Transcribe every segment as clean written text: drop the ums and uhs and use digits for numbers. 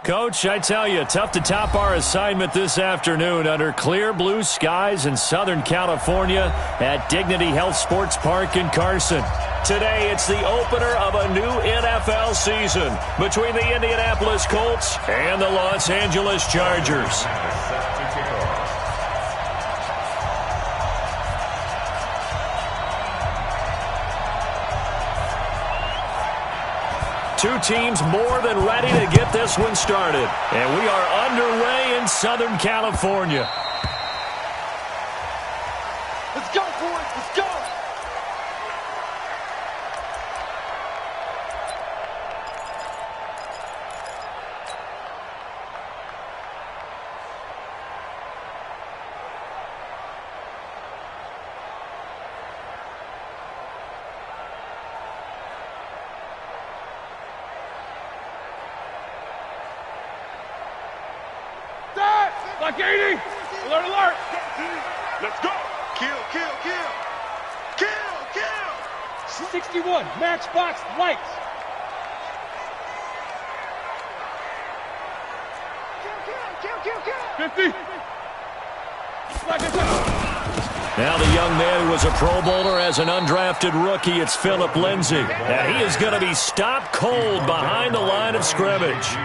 Coach, I tell you, tough to top our assignment this afternoon under clear blue skies in Southern California at Dignity Health Sports Park in Carson. Today, it's the opener of a new NFL season between the Indianapolis Colts and the Los Angeles Chargers. Two teams more than ready to get this one started. And we are underway in Southern California. Let's go, boys. Let's go. Like 80! Alert, alert! Let's go! Kill, kill, kill! Kill, kill! 61, matchbox lights! Kill, 50! Now the young man who was a Pro Bowler as an undrafted rookie, it's Phillip Lindsay. And he is going to be stopped cold behind the line of scrimmage.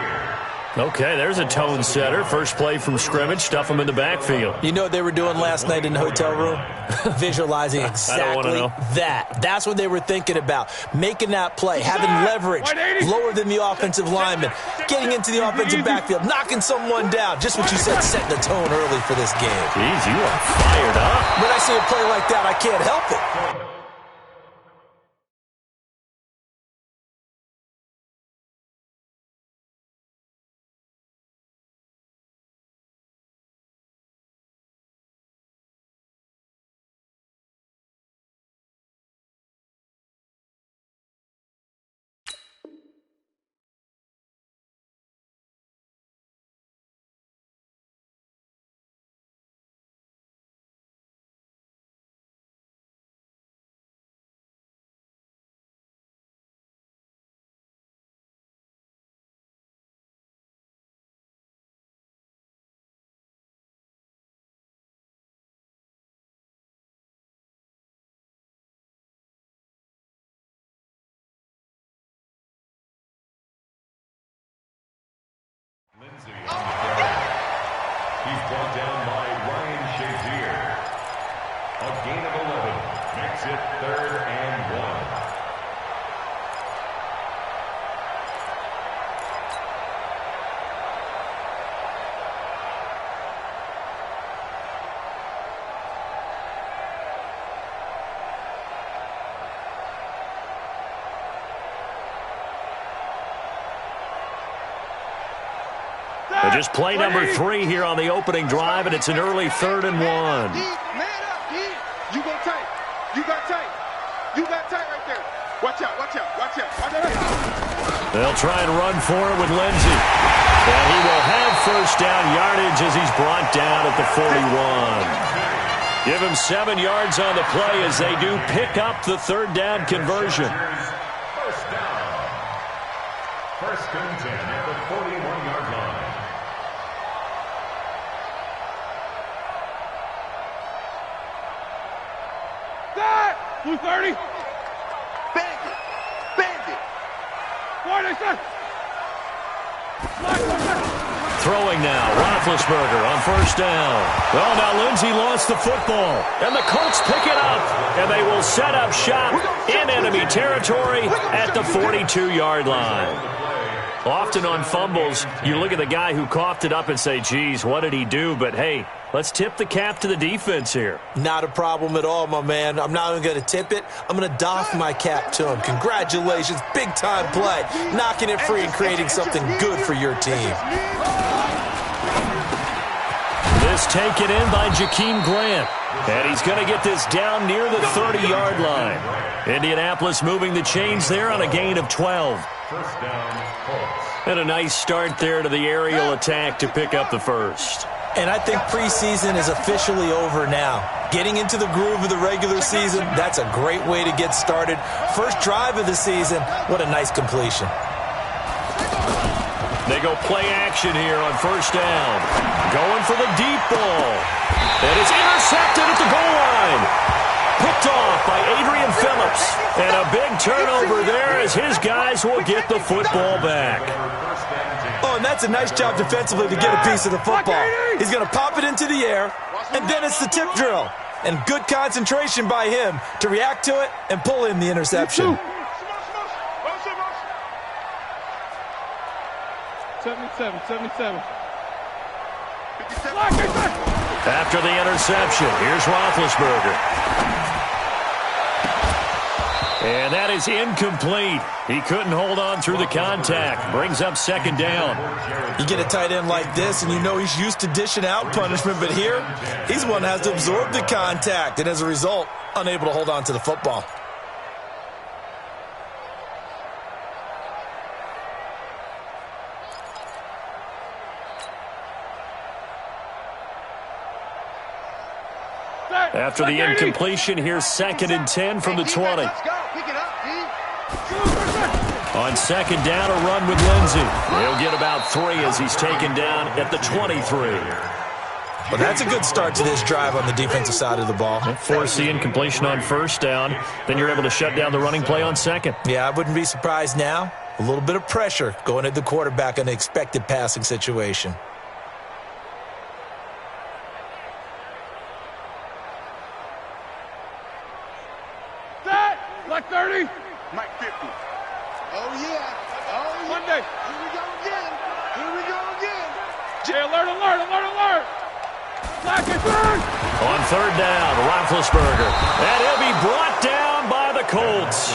Okay, there's a tone setter. First play from scrimmage, stuff him in the backfield. You know what they were doing last night in the hotel room? Visualizing exactly that. That's what they were thinking about. Making that play, having leverage, lower than the offensive lineman, getting into the offensive backfield, knocking someone down. Just what you said, setting the tone early for this game. Jeez, you are fired up. When I see a play like that, I can't help it. Lindsay on the ground. He's brought down by Ryan Shazier. A gain of 11 makes it 3rd and 1. Just play number 3 here on the opening drive, and it's an early 3rd and 1. Man up, you go tight. You got tight. You got tight right there. Watch out, watch out, watch out. Watch out. They'll try and run for it with Lindsay. And he will have first down yardage as he's brought down at the 41. Give him 7 yards on the play as they do pick up the 3rd down conversion. First down. First and 10 at the 41-yard line. Blue 30. Bandit. Bandit. Throwing now, Roethlisberger on first down. Well, now Lindsay lost the football, and the Colts pick it up, and they will set up shop in enemy territory at the 42-yard line. Often on fumbles, you look at the guy who coughed it up and say, geez, what did he do? But, hey, let's tip the cap to the defense here. Not a problem at all, my man. I'm not even going to tip it. I'm going to doff my cap to him. Congratulations. Big-time play. Knocking it free and creating something good for your team. This taken in by Jakeem Grant. And he's going to get this down near the 30-yard line. Indianapolis moving the chains there on a gain of 12. First down, Colts. And a nice start there to the aerial attack to pick up the first. And I think preseason is officially over now. Getting into the groove of the regular season, that's a great way to get started. First drive of the season, what a nice completion. They go play action here on first down. Going for the deep ball. And it's intercepted at the goal line. Picked off by Adrian Phillips. And a big turnover there as his guys will get the football back. Oh, and that's a nice job defensively to get a piece of the football. He's going to pop it into the air, and then it's the tip drill. And good concentration by him to react to it and pull in the interception. 77. After the interception, here's Roethlisberger. And that is incomplete. He couldn't hold on through the contact. Brings up second down. You get a tight end like this, and you know he's used to dishing out punishment, but here, he's one that has to absorb the contact, and as a result, unable to hold on to the football. After the incompletion, here's 2nd and 10 from the 20. On second down, a run with Lindsey. He'll get about 3 as he's taken down at the 23. Well, that's a good start to this drive on the defensive side of the ball. Force the incompletion on first down. Then you're able to shut down the running play on second. Yeah, I wouldn't be surprised now. A little bit of pressure going at the quarterback in an expected passing situation. Like 30. Mike 50. Oh, yeah. Monday. Here we go again. Jay, alert. Black and burn. On third down, Roethlisberger. And he'll be brought down by the Colts.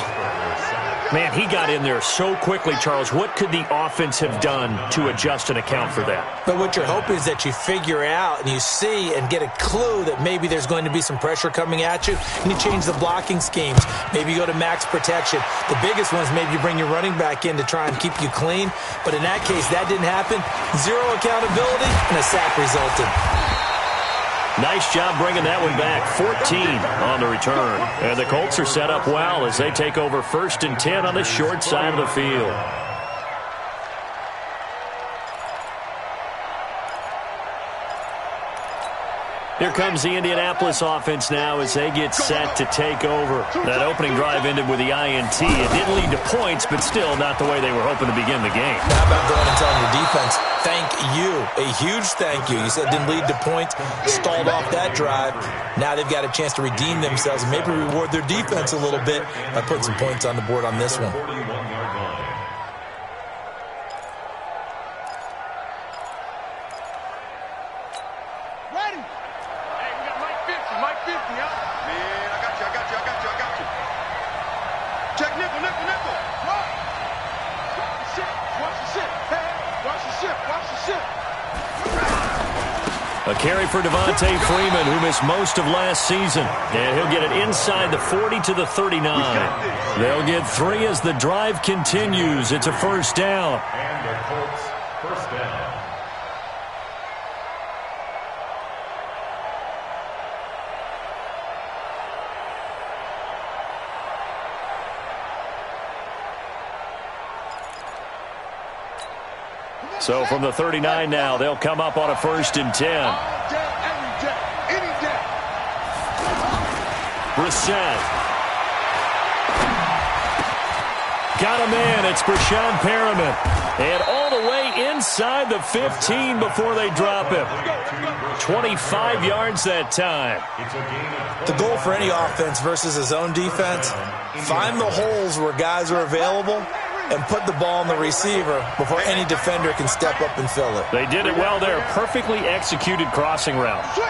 Man, he got in there so quickly, Charles. What could the offense have done to adjust and account for that? But what you're hoping is that you figure out and you see and get a clue that maybe there's going to be some pressure coming at you, and you change the blocking schemes. Maybe you go to max protection. The biggest one is maybe you bring your running back in to try and keep you clean. But in that case, that didn't happen. 0 accountability, and a sack resulted. Nice job bringing that one back. 14 on the return. And the Colts are set up well as they take over 1st and 10 on the short side of the field. Here comes the Indianapolis offense now as they get set to take over. That opening drive ended with the INT. It didn't lead to points, but still not the way they were hoping to begin the game. How about going and telling your defense, thank you, a huge thank you. You said it didn't lead to points, stalled off that drive. Now they've got a chance to redeem themselves and maybe reward their defense a little bit by putting some points on the board on this one. A carry for Devontae Freeman, who missed most of last season. And he'll get it inside the 40 to the 39. They'll get 3 as the drive continues. It's a first down. And the Colts, first down. So from the 39 now, they'll come up on a 1st and 10. Brissett. Got a man. It's Brashad Perriman. And all the way inside the 15 before they drop him. 25 yards that time. The goal for any offense versus his own defense, find the holes where guys are available and put the ball on the receiver before any defender can step up and fill it. They did it well there. Perfectly executed crossing route. Switch.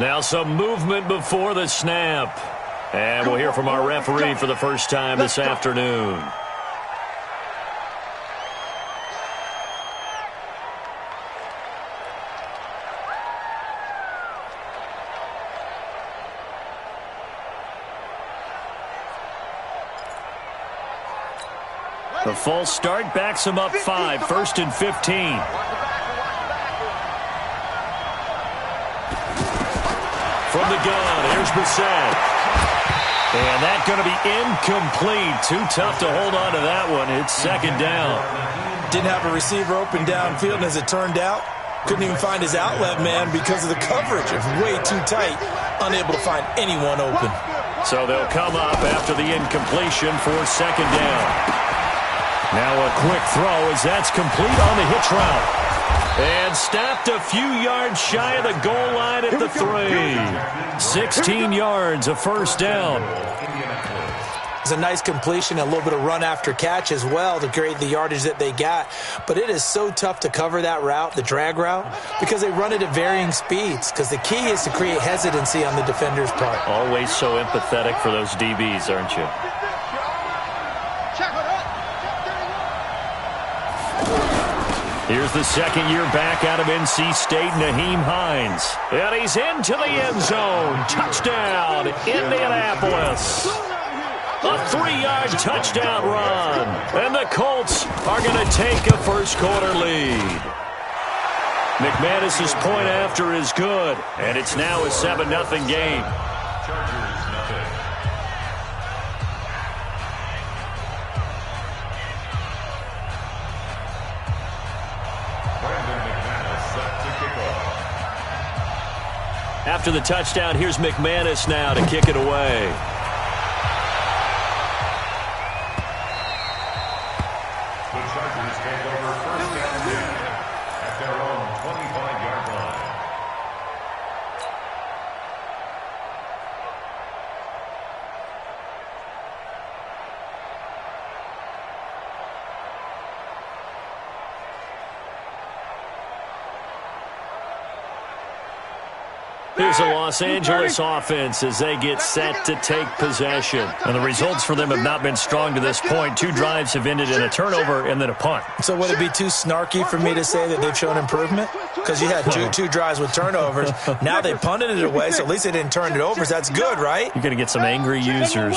Now some movement before the snap. And we'll hear from our referee for the first time this afternoon. The false start backs him up 5, 1st and 15. from the gun. Here's Brissett. And that's going to be incomplete. Too tough to hold on to that one. It's second down. Didn't have a receiver open downfield, and as it turned out, couldn't even find his outlet man because of the coverage. It was way too tight, unable to find anyone open. So they'll come up after the incompletion for second down. Now a quick throw as that's complete on the hitch route. And stopped a few yards shy of the goal line at the 3. 16 yards, a first down. It's a nice completion, a little bit of run after catch as well to create the yardage that they got. But it is so tough to cover that route, the drag route, because they run it at varying speeds. Because the key is to create hesitancy on the defender's part. Always so empathetic for those DBs, aren't you? Here's the second-year back out of NC State, Nyheim Hines. And he's into the end zone. Touchdown, Indianapolis. A 3-yard touchdown run. And the Colts are going to take a first-quarter lead. McManus's point after is good. And it's now a 7-0 game. After the touchdown, here's McManus now to kick it away. The Chargers take over first down 10 at their own 25-yard line. Here's the Los Angeles offense as they get set to take possession. And the results for them have not been strong to this point. 2 drives have ended in a turnover and then a punt. So would it be too snarky for me to say that they've shown improvement? Because you had two drives with turnovers. Now they punted it away, so at least they didn't turn it over. So that's good, right? You're going to get some angry users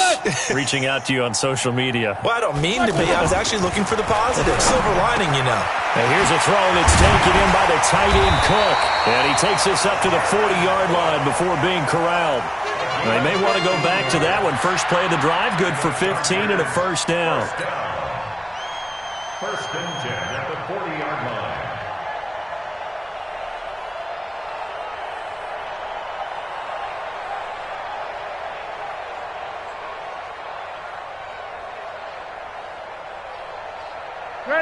reaching out to you on social media. Well, I don't mean to be. I was actually looking for the positive. Silver lining, you know. And here's a throw that's taken in by the tight end Cook. And he takes this up to the 40-yard line before being corralled. They may want to go back to that one. First play of the drive, good for 15 and a first down. First and 10 at the 40-yard line.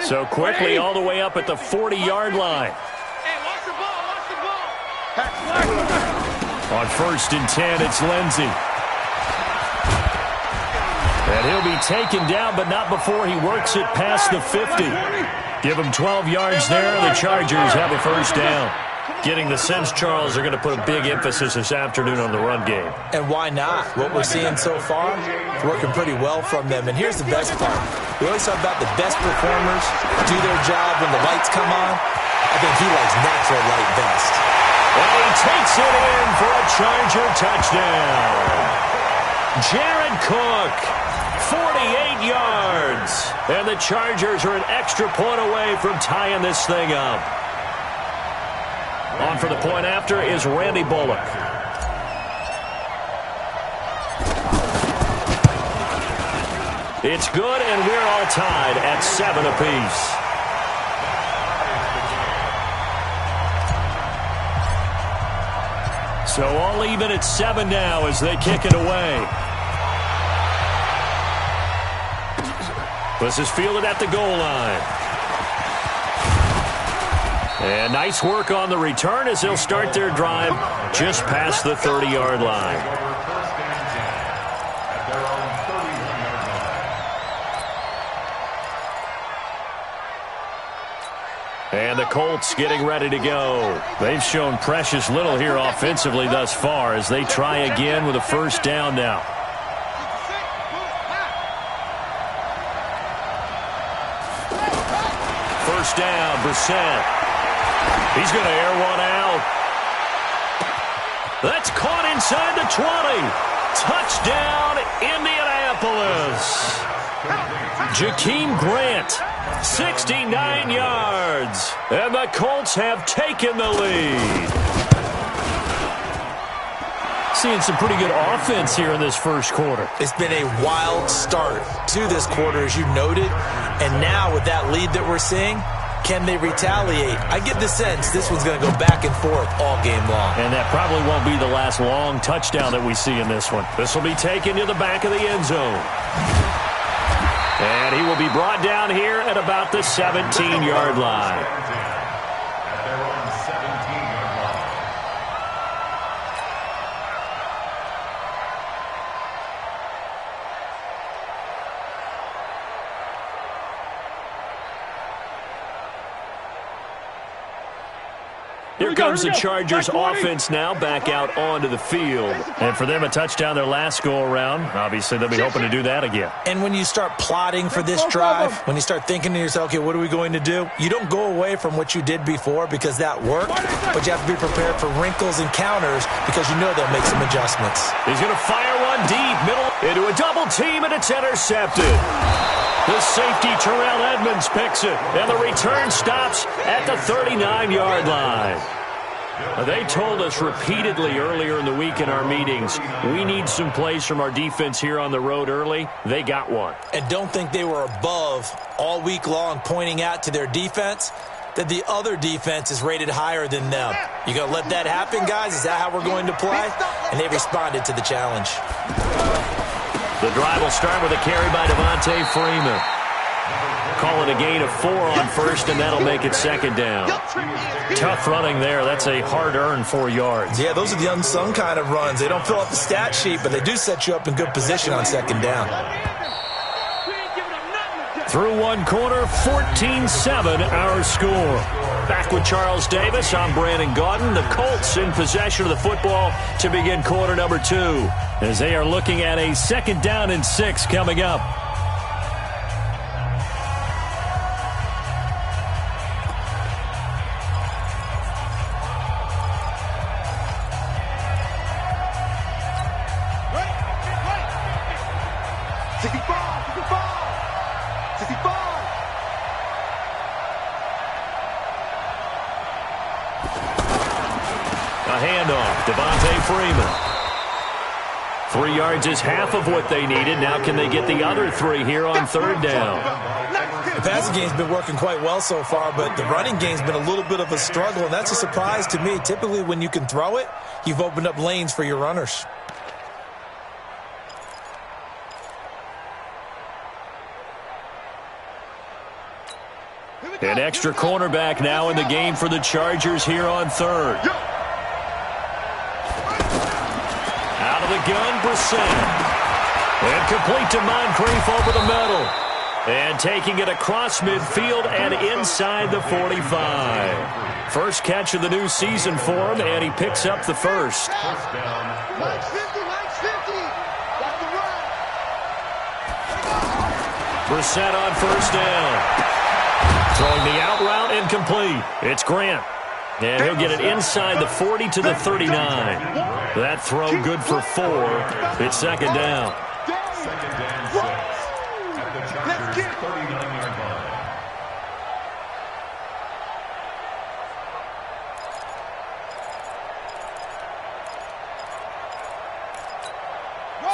So quickly all the way up at the 40-yard line. Hey, watch the ball, watch the ball. On first and 10, it's Lindsey. And he'll be taken down, but not before he works it past the 50. Give him 12 yards there. The Chargers have a first down. Getting the sense, Charles, are going to put a big emphasis this afternoon on the run game. And why not? What we're seeing so far is working pretty well from them. And here's the best part. We always talk about the best performers do their job when the lights come on. I think he likes natural light best. And he takes it in for a Charger touchdown. Jared Cook, 48 yards. And the Chargers are an extra point away from tying this thing up. On for the point after is Randy Bullock. It's good, and we're all tied at 7 apiece. So all even at 7 now as they kick it away. This is fielded at the goal line. And nice work on the return as they'll start their drive just past the 30-yard line. And the Colts getting ready to go. They've shown precious little here offensively thus far as they try again with a first down now. First down, Brissett. He's going to air one out. That's caught inside the 20. Touchdown, Indianapolis. Jakeem Grant, 69 yards. And the Colts have taken the lead. seeing some pretty good offense here in this first quarter. It's been a wild start to this quarter, as you noted. And now with that lead that we're seeing, can they retaliate? I get the sense this one's going to go back and forth all game long. And that probably won't be the last long touchdown that we see in this one. This will be taken to the back of the end zone. And he will be brought down here at about the 17-yard line. At their own 17-yard line. Here comes the Chargers offense now back out onto the field. And for them, a touchdown their last go-around. Obviously, they'll be hoping to do that again. And when you start plotting for this drive, when you start thinking to yourself, okay, what are we going to do? You don't go away from what you did before because that worked, but you have to be prepared for wrinkles and counters because you know they'll make some adjustments. He's going to fire one deep, middle, into a double team, and it's intercepted. The safety, Terrell Edmonds, picks it, and the return stops at the 39-yard line. They told us repeatedly earlier in the week in our meetings, we need some plays from our defense here on the road early. They got one. And don't think they were above all week long pointing out to their defense that the other defense is rated higher than them. You going to let that happen, guys? Is that how we're going to play? And they responded to the challenge. The drive will start with a carry by Devontae Freeman. Call it a gain of 4 on first, and that'll make it second down. Tough running there. That's a hard-earned 4 yards. Yeah, those are the unsung kind of runs. They don't fill up the stat sheet, but they do set you up in good position on second down. Through one quarter, 14-7 our score. Back with Charles Davis, I'm Brandon Gaudin. The Colts in possession of the football to begin quarter number 2, as they are looking at a 2nd down and 6 coming up. Devontae Freeman. 3 yards is half of what they needed. Now can they get the other 3 here on 3rd down? The passing game's been working quite well so far, but the running game's been a little bit of a struggle, and that's a surprise to me. Typically, when you can throw it, you've opened up lanes for your runners. An extra cornerback now in the game for the Chargers here on 3rd. Out of the gun, Brissett. And complete to Moncrief over the middle. And taking it across midfield and inside the 45. First catch of the new season for him, and he picks up the first. Brissett on 1st down. Throwing the out route incomplete. It's Grant. And he'll get it inside the 40 to the 39. That throw good for 4. It's 2nd down. 2nd down 6 at the Chargers' 39-yard line.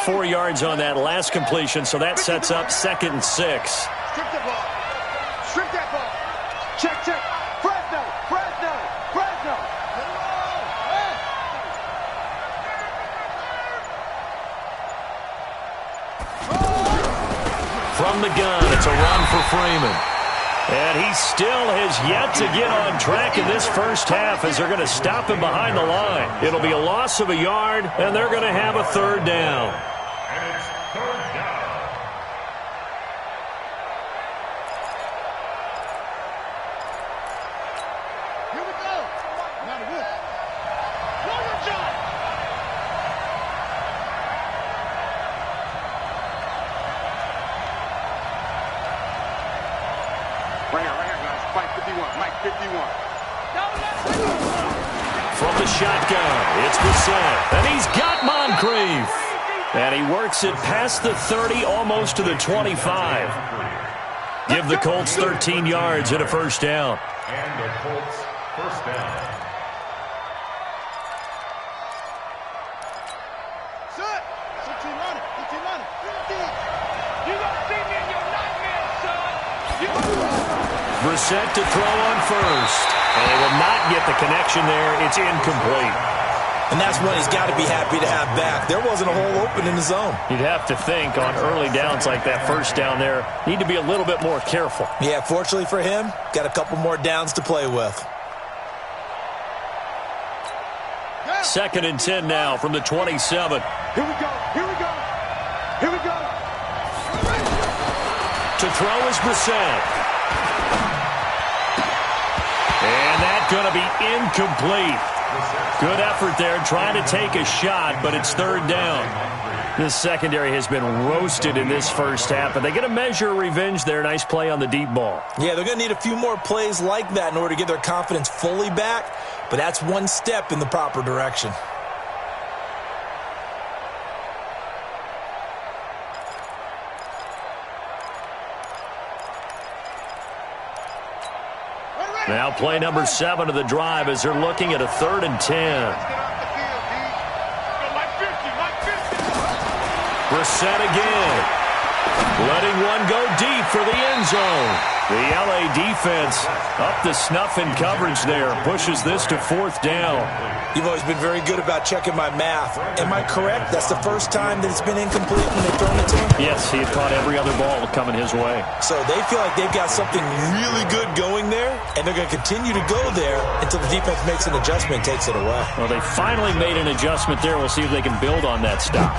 Four yards on that last completion, so that sets up 2nd and 6. Strip the ball. Strip that ball. Check, check. Fresno. From the gun, it's a run for Freeman. And he still has yet to get on track in this first half as they're going to stop him behind the line. It'll be a loss of a yard, and they're going to have a 3rd down. And it's 3rd down. Here we go. Now the wood. Warrior John. Right here, guys. Mike 51. From the shotgun, it's Brissett, and he's got Moncrief. And he works it past the 30, almost to the 25. Give the Colts 13 yards and a 1st down. And the Colts 1st down. Brissett to throw on first. And they will not get the connection there. It's incomplete. And that's one he's got to be happy to have back. There wasn't a hole open in the zone. You'd have to think on early downs like that first down there, need to be a little bit more careful. Yeah, fortunately for him, got a couple more downs to play with. 2nd and 10 now from the 27. Here we go. Here we go. Here we go. To throw is Brissett. And that's going to be incomplete. Good effort there, trying to take a shot, but it's 3rd down. This secondary has been roasted in this first half, but they get a measure of revenge there. Nice play on the deep ball. Yeah, they're going to need a few more plays like that in order to get their confidence fully back, but that's one step in the proper direction. Now play number 7 of the drive as they're looking at a 3rd and 10. Brissett again. Letting one go deep for the end zone. The LA defense up to snuff in coverage there. Pushes this to 4th down. You've always been very good about checking my math. Am I correct? That's the first time that it's been incomplete when they've thrown it to him? Yes, he had caught every other ball coming his way. So they feel like they've got something really good going there, and they're going to continue to go there until the defense makes an adjustment and takes it away. Well, they finally made an adjustment there. We'll see if they can build on that stop.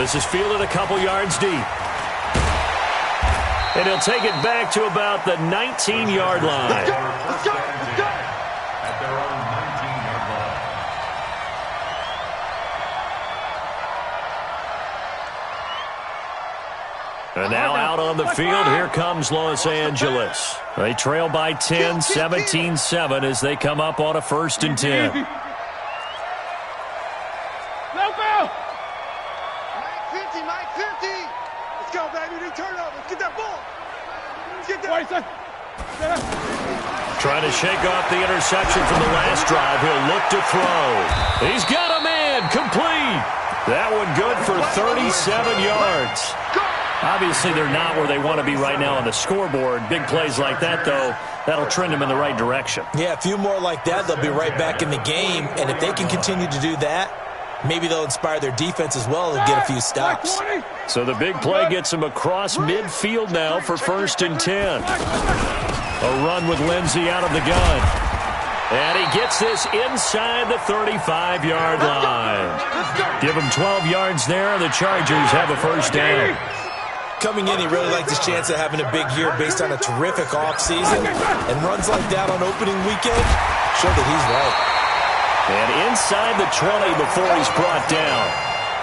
This is fielded a couple yards deep. And he'll take it back to about the 19-yard line. Let's go. Let's go. Let's go. At their own 19-yard line. And now out on the field, here comes Los Angeles. They trail by 10, 17-7 as they come up on a 1st and 10. Trying to shake off the interception from the last drive. He'll look to throw. He's got a man. Complete. That one good for 37 yards. Obviously, they're not where they want to be right now on the scoreboard. Big plays like that, though, that'll trend them in the right direction. Yeah, a few more like that, they'll be right back in the game. And if they can continue to do that, maybe they'll inspire their defense as well and get a few stops. So the big play gets them across midfield now for 1st and 10. A run with Lindsey out of the gun. And he gets this inside the 35-yard line. Give him 12 yards there. The Chargers have a 1st down. Coming in, he really liked his chance of having a big year based on a terrific offseason. And runs like that on opening weekend show that he's right. And inside the 20 before he's brought down.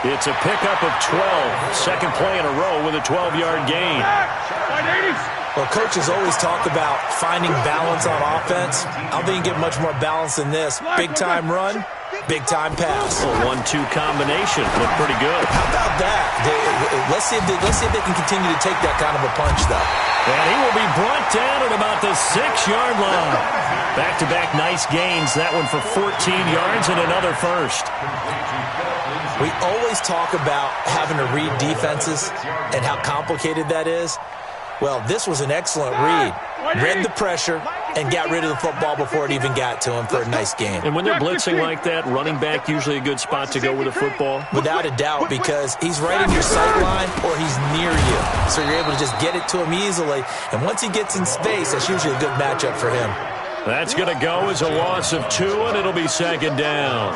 It's a pickup of 12. Second play in a row with a 12-yard gain. Well, coaches always talk about finding balance on offense. I don't think you get much more balance than this. Big-time run, big-time pass. A 1-2 combination. Looked pretty good. How about that? Let's see if they can continue to take that kind of a punch, though. And he will be brought down at about the 6-yard line. Back-to-back nice gains. That one for 14 yards and another 1st. We always talk about having to read defenses and how complicated that is. Well, this was an excellent read. Read the pressure and got rid of the football before it even got to him for a nice game. And when they're blitzing like that, running back usually a good spot to go with the football? Without a doubt, because he's right in your sight line or he's near you. So you're able to just get it to him easily. And once he gets in space, that's usually a good matchup for him. That's going to go as a loss of 2, and it'll be 2nd down.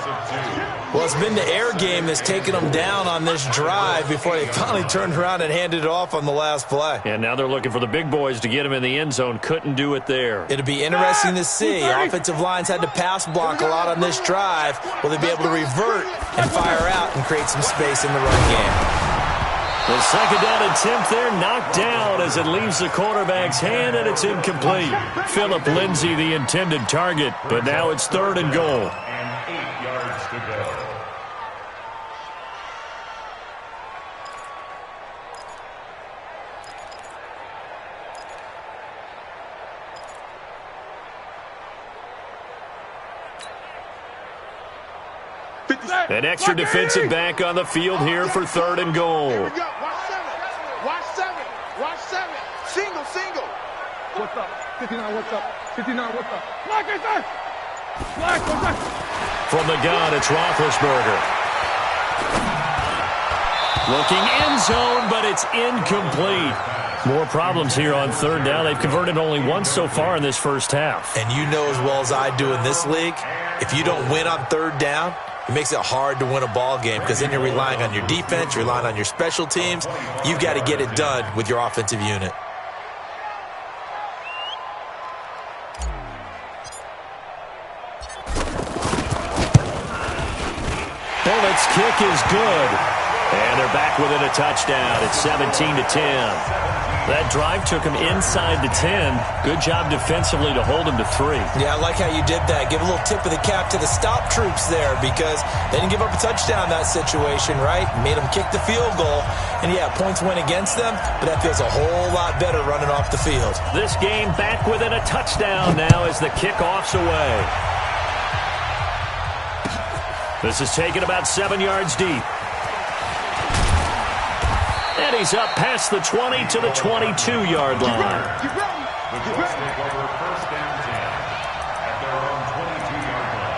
Well, it's been the air game that's taken them down on this drive before they finally turned around and handed it off on the last play. And now they're looking for the big boys to get him in the end zone. Couldn't do it there. It'll be interesting to see. Offensive lines had to pass block a lot on this drive. Will they be able to revert and fire out and create some space in the run game? The 2nd down attempt there knocked down as it leaves the quarterback's hand, and it's incomplete. Phillip Lindsay, the intended target, but now it's 3rd and goal. And 8 yards to go. An extra defensive back on the field here for 3rd and goal. Here we go. Watch 7. Watch 7. What's up? 59, what's up? 59, what's up? Black is there! Black, what's up? From the gun, it's Roethlisberger. Looking end zone, but it's incomplete. More problems here on third down. They've converted only once so far in this first half. And you know as well as I do in this league, if you don't win on third down, it makes it hard to win a ball game because then you're relying on your defense, you're relying on your special teams. You've got to get it done with your offensive unit. Bullett's kick is good. And they're back within a touchdown. It's 17-10. That drive took him inside the 10. Good job defensively to hold him to 3. Yeah, I like how you did that. Give a little tip of the cap to the stop troops there because they didn't give up a touchdown in that situation, right? Made them kick the field goal. And, yeah, points went against them, but that feels a whole lot better running off the field. This game back within a touchdown now as the kickoff's away. This is taken about 7 yards deep. And he's up past the 20 to the 22-yard line. Get ready. The Colts take over first down 10 at their own 22-yard line.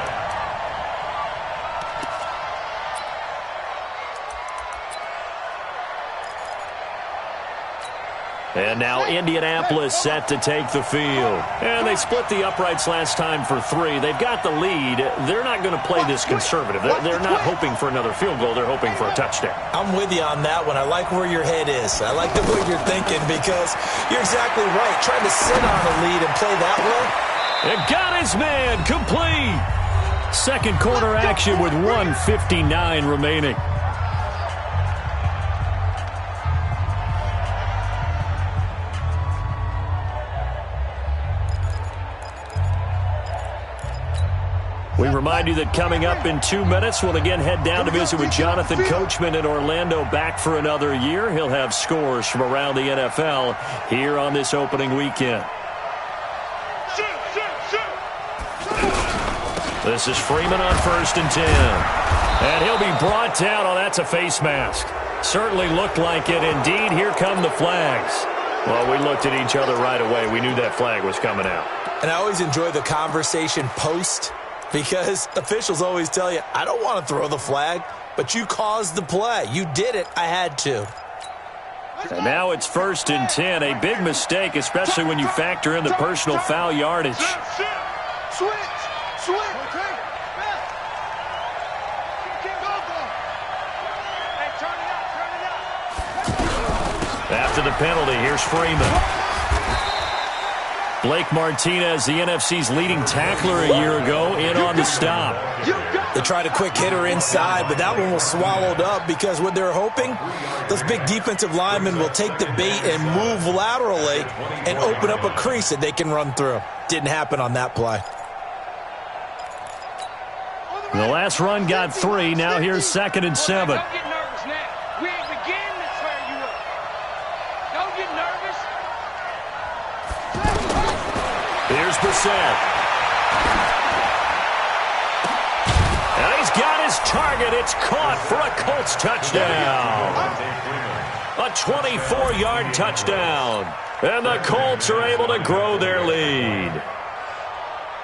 And now Indianapolis set to take the field. And they split the uprights last time for 3. They've got the lead. They're not going to play this conservative. They're not hoping for another field goal. They're hoping for a touchdown. I'm with you on that one. I like where your head is. I like the way you're thinking because you're exactly right. Trying to sit on a lead and play that way. And got his man complete. Second quarter action with 1:59 remaining. We remind you that coming up in 2 minutes, we'll again head down to visit with Jonathan Coachman in Orlando, back for another year. He'll have scores from around the NFL here on this opening weekend. This is Freeman on 1st and 10. And he'll be brought down. Oh, that's a face mask. Certainly looked like it. Indeed, here come the flags. Well, we looked at each other right away. We knew that flag was coming out. And I always enjoy the conversation post because officials always tell you, I don't want to throw the flag, but you caused the play. You did it. I had to. And now it's 1st and 10. A big mistake, especially when you factor in the personal foul yardage. Switch. After the penalty, here's Freeman. Blake Martinez, the NFC's leading tackler a year ago, in on the stop. They tried a quick hitter inside, but that one was swallowed up because what they're hoping, those big defensive linemen will take the bait and move laterally and open up a crease that they can run through. Didn't happen on that play. The last run got 3. Now here's 2nd and 7. Don't get nervous now. We ain't beginning to tear you up. Don't get nervous. Here's Brissett. And he's got his target. It's caught for a Colts touchdown. A 24-yard touchdown. And the Colts are able to grow their lead.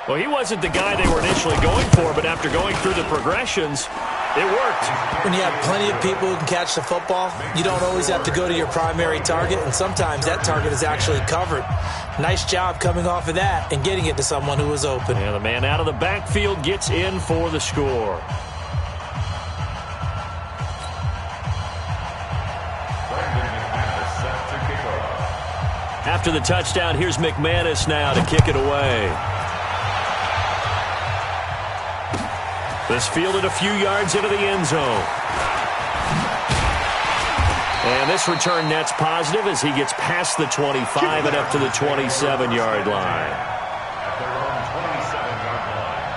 Well, he wasn't the guy they were initially going for, but after going through the progressions, it worked. When you have plenty of people who can catch the football, you don't always have to go to your primary target, and sometimes that target is actually covered. Nice job coming off of that and getting it to someone who was open. And the man out of the backfield gets in for the score. After the touchdown, here's McManus now to kick it away. This fielded a few yards into the end zone. And this return net's positive as he gets past the 25 and up to the 27-yard line. At their own 27-yard line.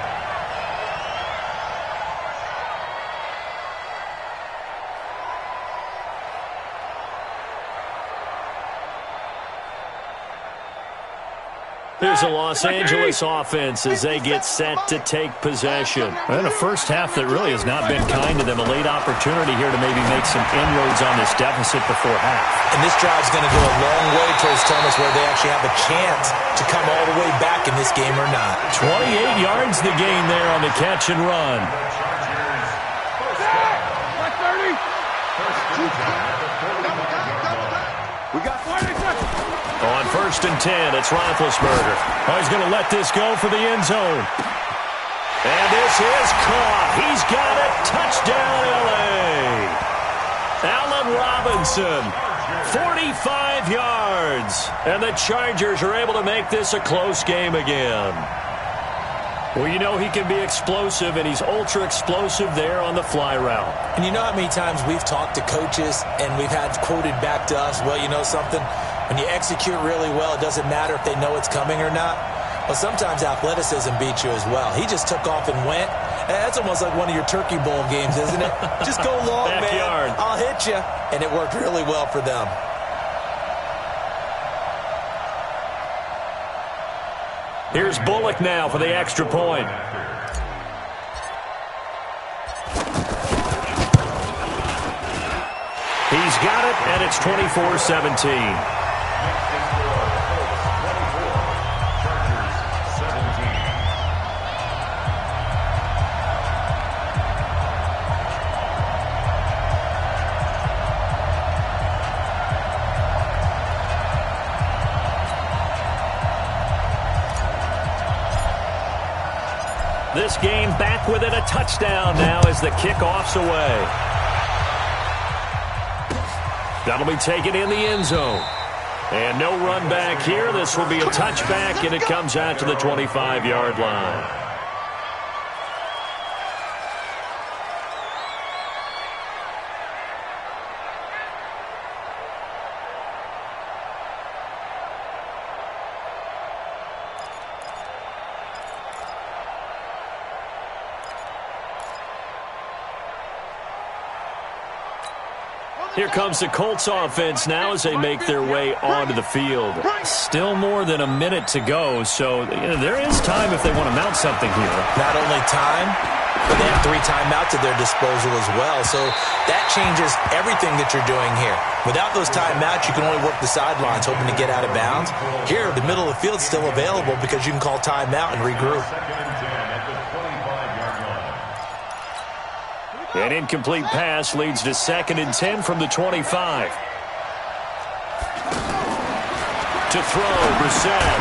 Here's the Los Angeles offense as they get set to take possession. And a first half that really has not been kind to them. A late opportunity here to maybe make some inroads on this deficit before half. And this drive's going to go a long way towards telling us whether they actually have a chance to come all the way back in this game or not. 28 yards the gain there on the catch and run. We got 40 seconds. On 1st and 10, it's Roethlisberger. Oh, he's going to let this go for the end zone. And this is caught. He's got it. Touchdown, L.A. Allen Robinson, 45 yards. And the Chargers are able to make this a close game again. Well, you know he can be explosive, and he's ultra-explosive there on the fly route. And you know how many times we've talked to coaches and we've had quoted back to us, well, you know something? When you execute really well, it doesn't matter if they know it's coming or not. Well, sometimes athleticism beats you as well. He just took off and went. That's almost like one of your Turkey Bowl games, isn't it? Just go long, Backyard. man. I'll hit you. And it worked really well for them. Here's Bullock now for the extra point. He's got it, and it's 24-17. This game back within a touchdown now as the kickoff's away. That'll be taken in the end zone. And no run back here. This will be a touchback, and it comes out to the 25-yard line. Here comes the Colts offense now as they make their way onto the field. Still more than a minute to go, so there is time if they want to mount something here. Not only time, but they have 3 timeouts at their disposal as well. So that changes everything that you're doing here. Without those timeouts, you can only work the sidelines, hoping to get out of bounds. Here, the middle of the field's still available because you can call timeout and regroup. An incomplete pass leads to 2nd and 10 from the 25. To throw, Brissett.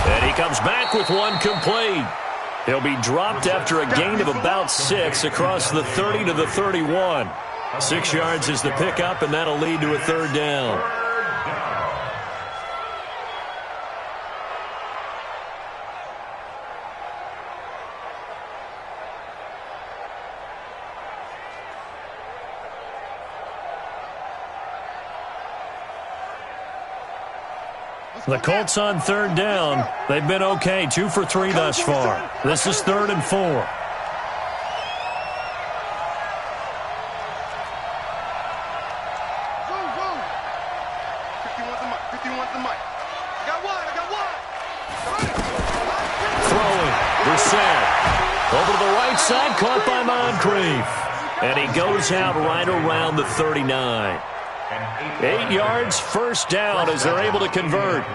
And he comes back with one complete. He'll be dropped after a gain of about 6 across the 30 to the 31. 6 yards is the pickup, and that'll lead to a 3rd down. The Colts on 3rd down. They've been okay, 2 for 3 thus far. This is 3rd and 4. Throwing, Brissett. Over to the right side, caught by Moncrief. And he goes out right around the 39. 8 yards, 1st down as they're able to convert.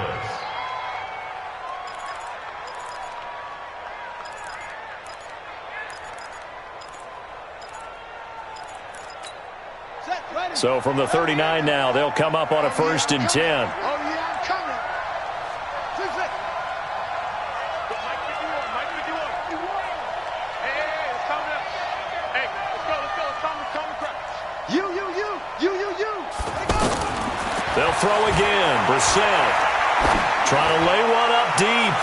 So from the 39 now, they'll come up on a 1st and 10. They'll throw again. Brissett trying to lay one up deep.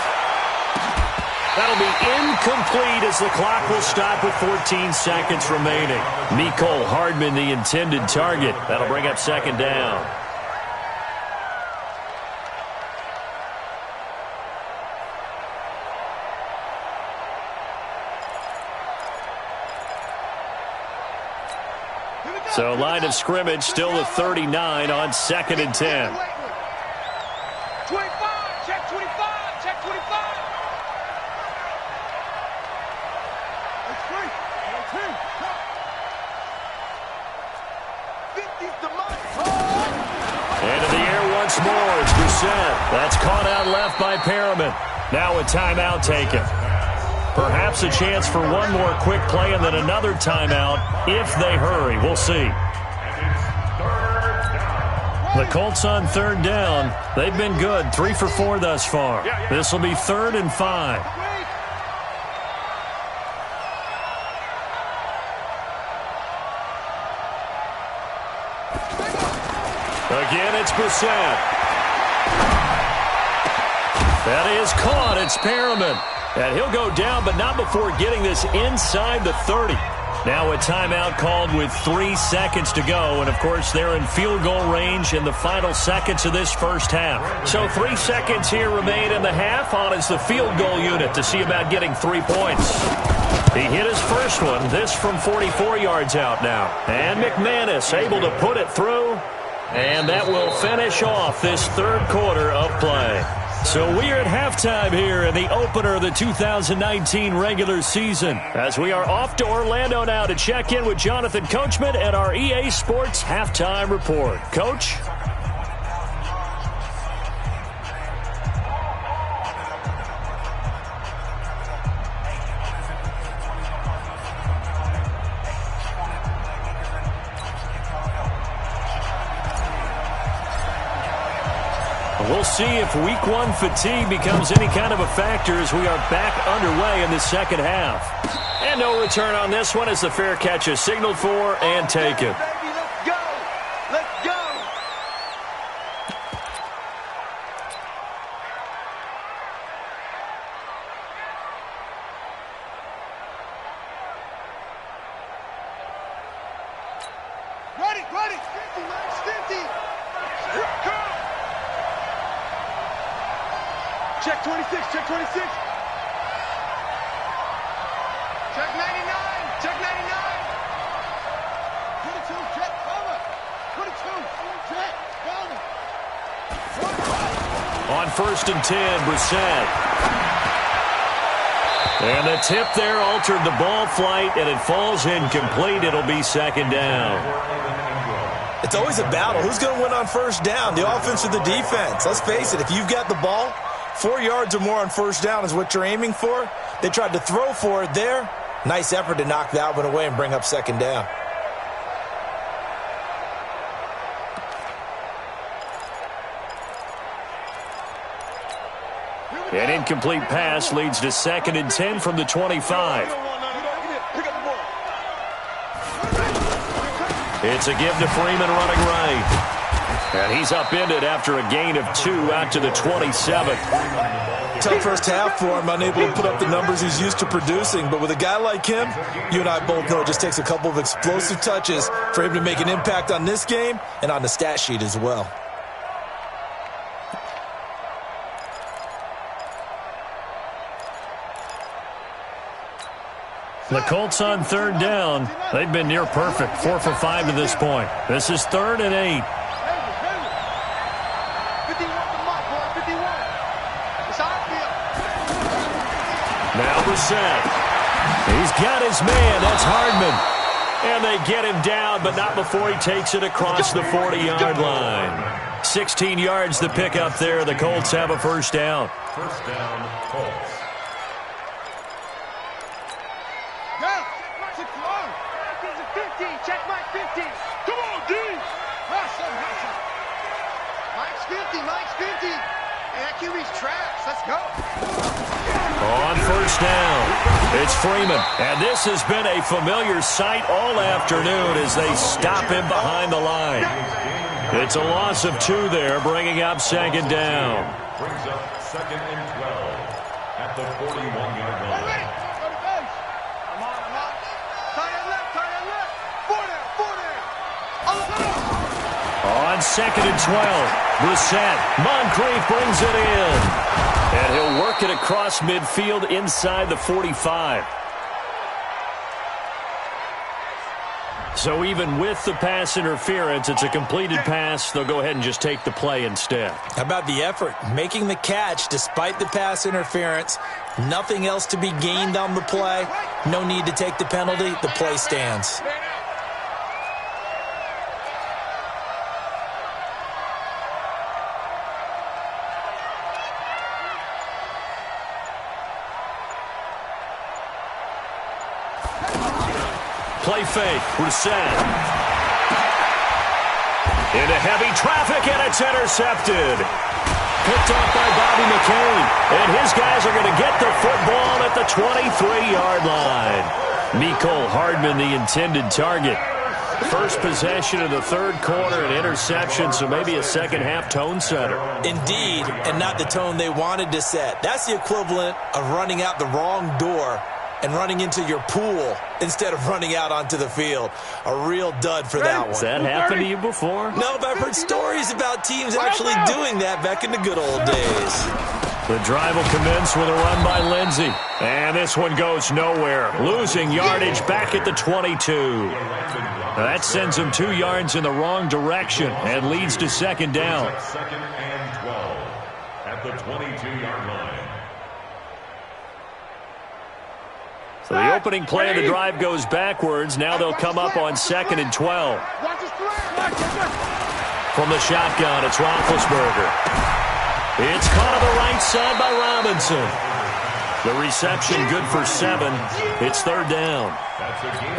That'll be incomplete as the clock will stop with 14 seconds remaining. Mecole Hardman, the intended target. That'll bring up 2nd down. So line of scrimmage still the 39 on 2nd and 10. 25, check 25, check 25. Brissett. That's caught out left by Perriman. Now a timeout taken. Perhaps a chance for one more quick play and then another timeout if they hurry. We'll see. The Colts on third down. They've been good, 3 for 4 thus far. This will be 3rd and 5. Again, it's Brissett. That is caught. It's Perriman. And he'll go down, but not before getting this inside the 30. Now a timeout called with 3 seconds to go. And, of course, they're in field goal range in the final seconds of this first half. So 3 seconds here remain in the half on as the field goal unit to see about getting 3 points. He hit his first one, this from 44 yards out now. And McManus able to put it through. And that will finish off this third quarter of play. So we are at halftime here in the opener of the 2019 regular season, as we are off to Orlando now to check in with Jonathan Coachman and our EA Sports halftime report. Coach? We'll see if week 1 fatigue becomes any kind of a factor as we are back underway in the second half. And no return on this one as the fair catch is signaled for and taken. Let's go! Let's go! Ready, ready! 50, Max, 50! Here it comes! Check 26, check 26. Check 99, check 99. 22, check, cover. 22, check, cover. On 1st and 10, Brissett. And the tip there altered the ball flight, and it falls incomplete. It'll be 2nd down. It's always a battle. Who's going to win on 1st down, the offense or the defense? Let's face it, if you've got the ball, 4 yards or more on 1st down is what you're aiming for. They tried to throw for it there. Nice effort to knock that one away and bring up 2nd down. An incomplete pass leads to 2nd and 10 from the 25. It's a give to Freeman running right. And he's upended after a gain of 2 out to the 27. Tough first half for him, unable to put up the numbers he's used to producing. But with a guy like him, you and I both know it just takes a couple of explosive touches for him to make an impact on this game and on the stat sheet as well. The Colts on 3rd down. They've been near perfect, 4 for 5 to this point. This is 3rd and 8. Now Brissett. He's got his man. That's Hardman. And they get him down, but not before he takes it across the 40-yard line. 16 yards to pick up there. The Colts have a 1st down. 1st down, Colts. Check my 50. Come on, D. Hustle. Mike's 50. Mike's 50. And that QB's trash. Let's go. On 1st down, it's Freeman. And this has been a familiar sight all afternoon as they stop him behind the line. It's a loss of 2 there, bringing up 2nd down. Brings up 2nd and 12 at the 41-yard line. On 2nd and 12, Brissett. Moncrief brings it in. And he'll work it across midfield inside the 45. So even with the pass interference, it's a completed pass. They'll go ahead and just take the play instead. How about the effort? Making the catch despite the pass interference. Nothing else to be gained on the play. No need to take the penalty. The play stands. Play fake. Brissett. Into heavy traffic, and it's intercepted. Picked off by Bobby McCain. And his guys are going to get the football at the 23-yard line. Mecole Hardman, the intended target. First possession of the third quarter, an interception, so maybe a second-half tone setter. Indeed, and not the tone they wanted to set. That's the equivalent of running out the wrong door and running into your pool instead of running out onto the field. A real dud for that one. Has that happened to you before? No, but I've heard stories about teams actually doing that back in the good old days. The drive will commence with a run by Lindsey. And this one goes nowhere. Losing yardage back at the 22. That sends him 2 yards in the wrong direction and leads to second down. Second and 12 at the 22-yard line. So the opening play of the drive goes backwards. Now they'll come up on second and 12. From the shotgun, it's Roethlisberger. It's caught on the right side by Robinson. The reception good for 7. It's third down.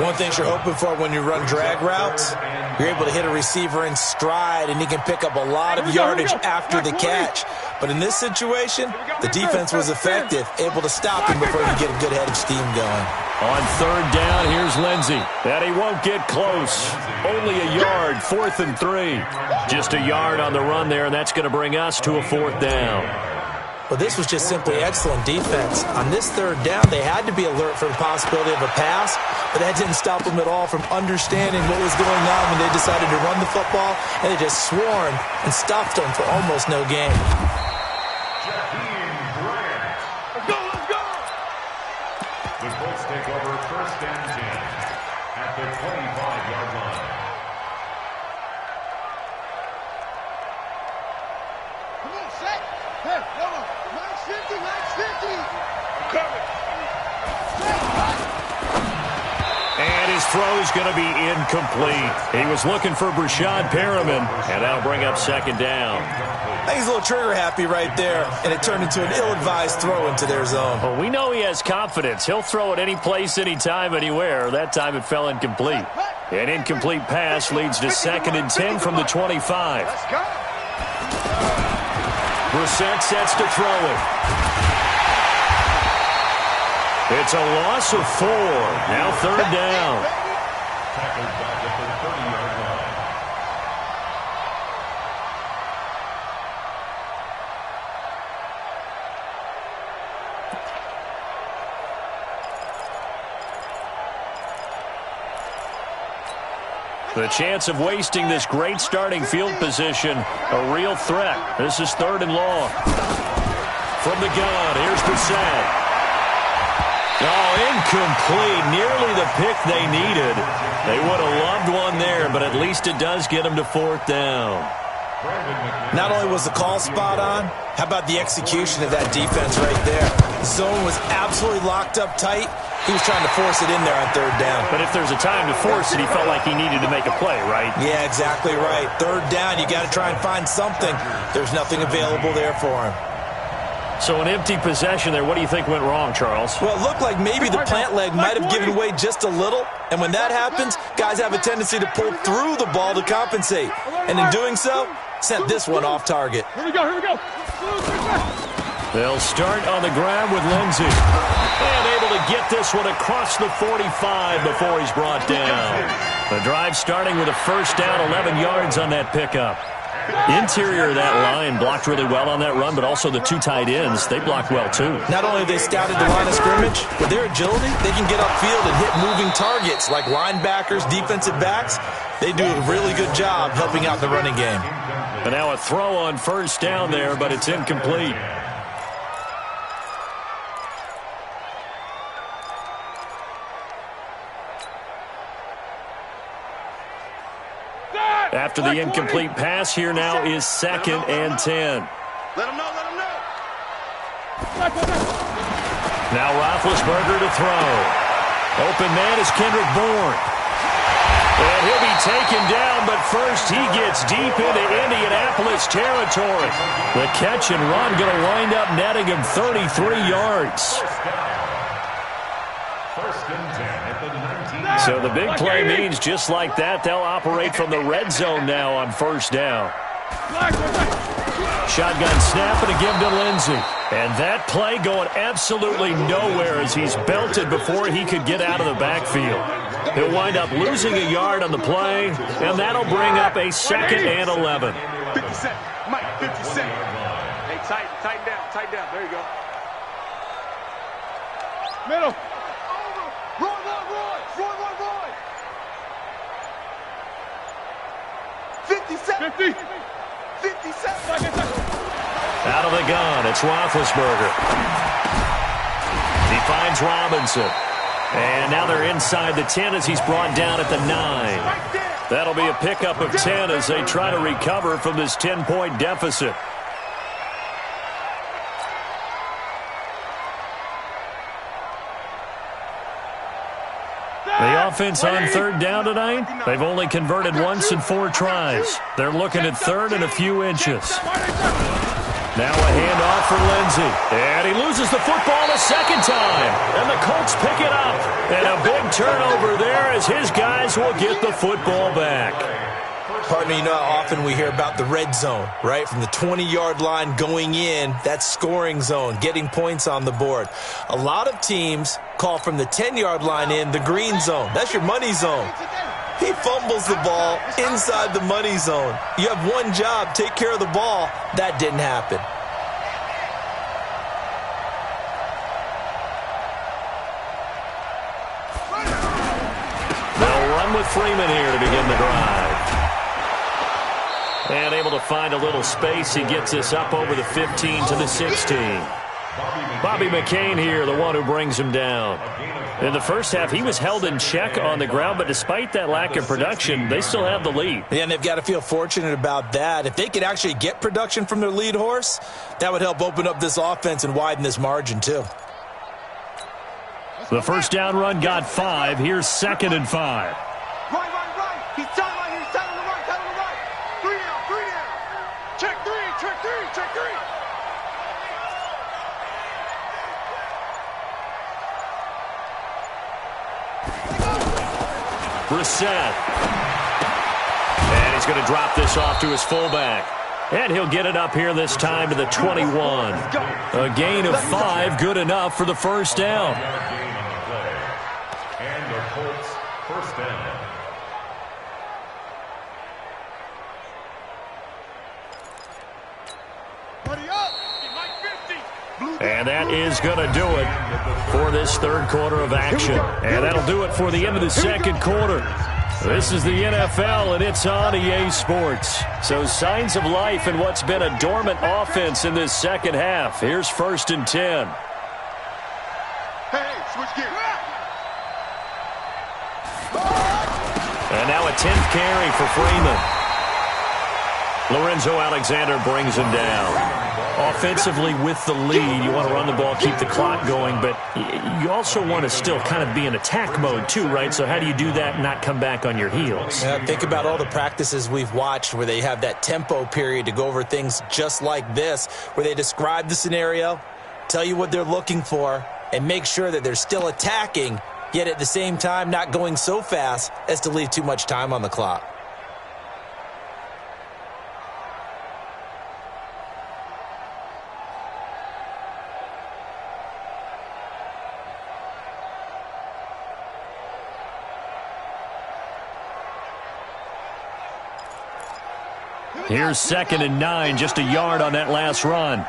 One thing you're hoping for when you run drag routes, you're able to hit a receiver in stride, and he can pick up a lot of yardage after the catch. But in this situation, the defense was effective, able to stop him before he get a good head of steam going. On third down, here's Lindsey. And he won't get close. Only a yard, 4th and 3. Just a yard on the run there, and that's going to bring us to a 4th down. Well, this was just simply excellent defense. On this third down, they had to be alert for the possibility of a pass, but that didn't stop them at all from understanding what was going on when they decided to run the football, and they just swarmed and stopped them for almost no gain. Let's go! The Colts take over first and 10 at the 25-yard line. Come on, set. Hey, come on. Max 50, Max 50. Cover. And his throw's going to be incomplete. He was looking for Brashad Perriman, and that'll bring up second down. I think he's a little trigger happy right there, and it turned into an ill-advised throw into their zone. Well, we know he has confidence. He'll throw it any place, anytime, anywhere. That time it fell incomplete. An incomplete pass leads to second and 10 from the 25. Let's go. Brissett sets to throw it. It's a loss of 4. Now third down. Tackled back at the 30-yard line. The chance of wasting this great starting field position, a real threat. This is third and long. From the gun, here's Brissett. Oh, incomplete. Nearly the pick they needed. They would have loved one there, but at least it does get them to fourth down. Not only was the call spot on, how about the execution of that defense right there? The zone was absolutely locked up tight. He was trying to force it in there on third down. But if there's a time to force it, he felt like he needed to make a play, right? Yeah, exactly right. Third down, you got to try and find something. There's nothing available there for him. So an empty possession there. What do you think went wrong, Charles? Well, it looked like maybe the plant leg might have given way just a little. And when that happens, guys have a tendency to pull through the ball to compensate. And in doing so, sent this one off target. Here we go. They'll start on the ground with Lindsey. And able to get this one across the 45 before he's brought down. The drive starting with a first down, 11 yards on that pickup. Interior of that line blocked really well on that run, but also the 2 tight ends, they blocked well too. Not only have they scouted the line of scrimmage, with their agility, they can get upfield and hit moving targets like linebackers, defensive backs. They do a really good job helping out the running game. And now a throw on first down there, but it's incomplete. After the incomplete pass, here now is second and 10. Let him know. Now Roethlisberger to throw. Open man is Kendrick Bourne. And he'll be taken down, but first he gets deep into Indianapolis territory. The catch and run going to wind up netting him 33 yards. First and 10 at the 19. So the big play means just like that, they'll operate from the red zone now on first down. Shotgun snap and a give to Lindsey. And that play going absolutely nowhere as he's belted before he could get out of the backfield. He'll wind up losing a yard on the play, and that'll bring up a 2nd and 11. 57. Mike, 57. Hey, tighten down. There you go. Middle. Roy. 57. 50. 57. Out of the gun, it's Roethlisberger. He finds Robinson. And now they're inside the 10 as he's brought down at the 9. That'll be a pickup of 10 as they try to recover from this 10-point deficit. The offense on third down tonight, they've only converted once in 4 tries. They're looking at third and a few inches. Now a handoff for Lindsey. And he loses the football a second time. And the Colts pick it up. And a big turnover there as his guys will get the football back. Partner, you know how often we hear about the red zone, right? From the 20-yard line going in, that's scoring zone, getting points on the board. A lot of teams call from the 10-yard line in the green zone. That's your money zone. He fumbles the ball inside the money zone. You have one job, take care of the ball. That didn't happen. They'll run with Freeman here to begin the drive. And able to find a little space. He gets this up over the 15 to the 16. Bobby McCain here, the one who brings him down. In the first half, he was held in check on the ground, but despite that lack of production, they still have the lead. Yeah, and they've got to feel fortunate about that. If they could actually get production from their lead horse, that would help open up this offense and widen this margin, too. The first down run got 5. Here's 2nd and 5. Right. He's tied right here. He's tied on the right. 3 down. Check three. Brissett. And he's going to drop this off to his fullback. And he'll get it up here this time to the 21. A gain of 5, good enough for the first down. And the Colts first down. And that is going to do it for this third quarter of action. And that'll do it for the end of the second quarter. This is the NFL, and it's on EA Sports. So signs of life in what's been a dormant offense in this second half. Here's 1st and 10. Hey, switch gears. And now a 10th carry for Freeman. Lorenzo Alexander brings him down. Offensively with the lead, you want to run the ball, keep the clock going, but you also want to still kind of be in attack mode too, right? So how do you do that and not come back on your heels? Yeah, think about all the practices we've watched where they have that tempo period to go over things just like this, where they describe the scenario, tell you what they're looking for, and make sure that they're still attacking, yet at the same time not going so fast as to leave too much time on the clock. Here's 2nd and 9, just a yard on that last run.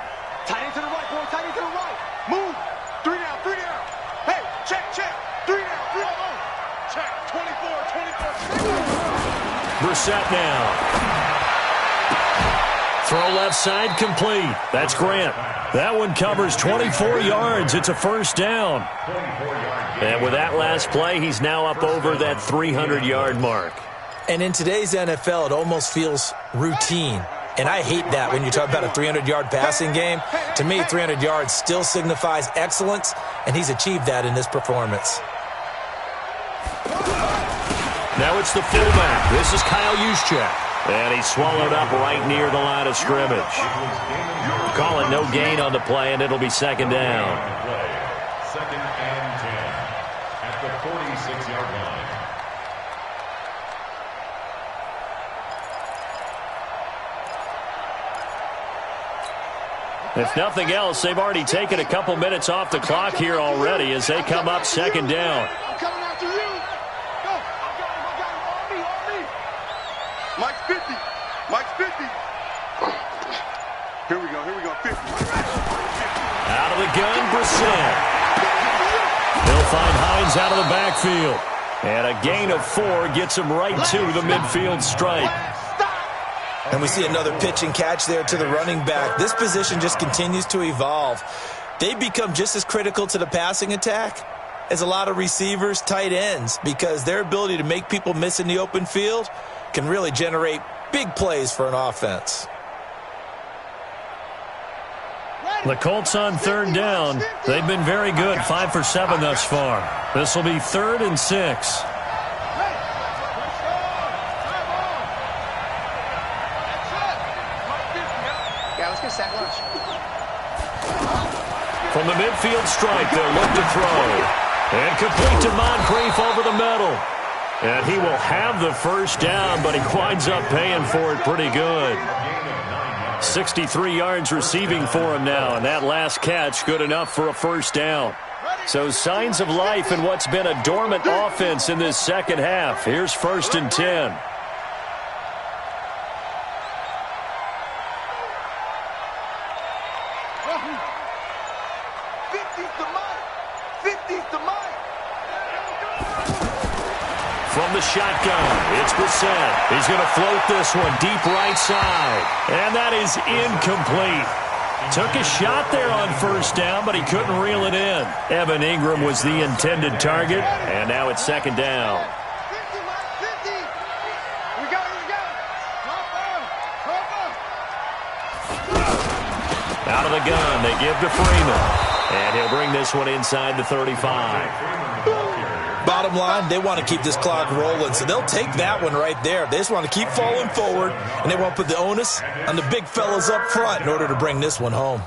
Tight end to the right, boy. Tight end to the right. Move. 3 down. Hey, check. 3 down. Check. 24. Brissett now. Throw left side complete. That's Grant. That one covers 24 yards. It's a first down. And with that last play, he's now up over that 300-yard mark. And in today's NFL, it almost feels routine. And I hate that when you talk about a 300-yard passing game. To me, 300 yards still signifies excellence, and he's achieved that in this performance. Now it's the fullback. This is Kyle Juszczyk. And he's swallowed up right near the line of scrimmage. Call it no gain on the play, and it'll be 2nd down. 2nd and 10. the 46-yard line. If nothing else, they've already taken a couple minutes off the clock here already as they come up second down. I'm coming after you. Go. I got him. On me. Mike's 50. Mike's 50. Here we go. 50. Out of the gun, Brissett. They'll find Hines out of the backfield. And a gain of 4 gets him right to the midfield stripe. And we see another pitch and catch there to the running back. This position just continues to evolve. They become just as critical to the passing attack as a lot of receivers, tight ends, because their ability to make people miss in the open field can really generate big plays for an offense. The Colts on third down. They've been very good, 5 for 7 thus far. This will be 3rd and 6. From the midfield stripe, they'll look to throw. And complete to Moncrief over the middle. And he will have the first down, but he winds up paying for it pretty good. 63 yards receiving for him now, and that last catch good enough for a first down. So signs of life in what's been a dormant offense in this second half. Here's 1st and 10. From the shotgun, it's Brissett. He's going to float this one deep right side. And that is incomplete. Took a shot there on first down, but he couldn't reel it in. Evan Ingram was the intended target, and now it's second down. 50, Mike, 50. Here we go. Out of the gun, they give to Freeman. And he'll bring this one inside the 35. Bottom line, they want to keep this clock rolling, so they'll take that one right there. They just want to keep falling forward, and they want to put the onus on the big fellas up front in order to bring this one home.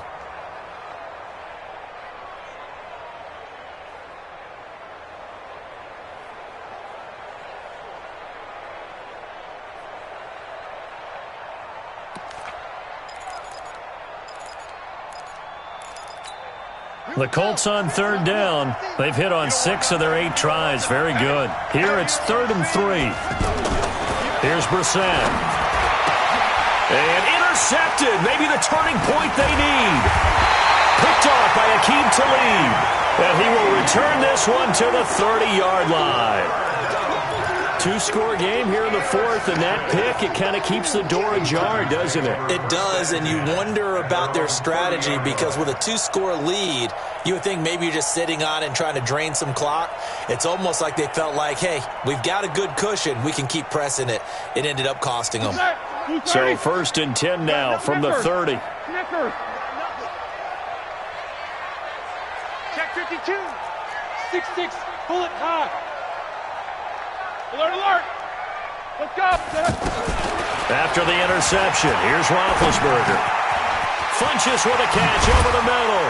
The Colts on third down. They've hit on 6 of their 8 tries. Very good. Here it's 3rd and 3. Here's Brissett. And intercepted. Maybe the turning point they need. Picked off by Akeem Talib. And he will return this one to the 30-yard line. 2-score game here in the 4th, and that pick, it kind of keeps the door ajar, doesn't it? It does, and you wonder about their strategy because with a 2-score lead, you would think maybe you're just sitting on it and trying to drain some clock. It's almost like they felt like, hey, we've got a good cushion. We can keep pressing it. It ended up costing them. So 1st and 10 now from the 30. Check 52. 6-6. Pull it high. Alert. Let's go. After the interception, here's Roethlisberger. Funches with a catch over the middle.